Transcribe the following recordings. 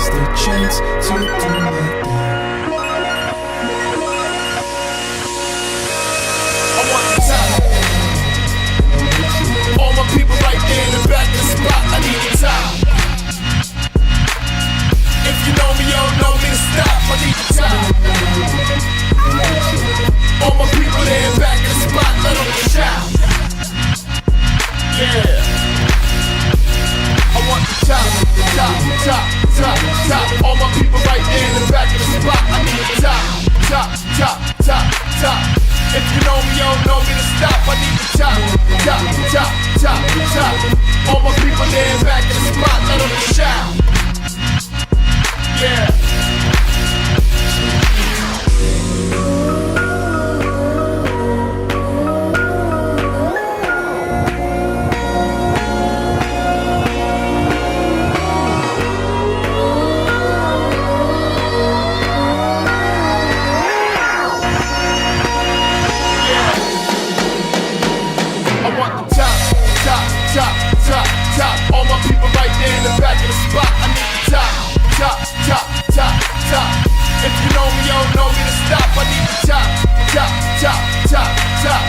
is the chance to do my thing. I want the top. All my people right there in the back of the spot, I need the top. If you know me, you don't know me to stop, I need the top. All my people there in back of the spot, let them shout. Yeah. I want the top, top, top, top, top. All my people right there in the back of the spot, I need the top, top, top, top, top. If you know me, you don't know me to stop, I need the top, top, top, top, top. All my people there in back of the spot, let them shout. Yeah. All my people right there in the back of the spot, I need the top, top, top, top, top. If you know me, you don't know me to stop, I need the top, top, top, top, top.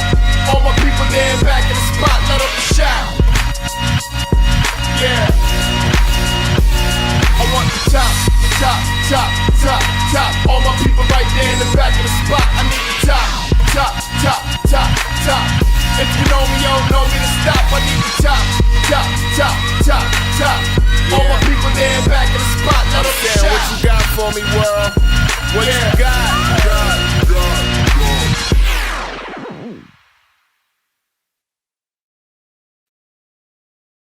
All my people there in back of the spot, let them shout. Yeah. I want the top, top, top, top, top. All my people right there in the back of the spot, I need the top, top, top, top, top. If you know me, you don't know me to stop, I need the top, top, top, top, top. All my people there back in the spot, let them shout. What you got for me, world? What you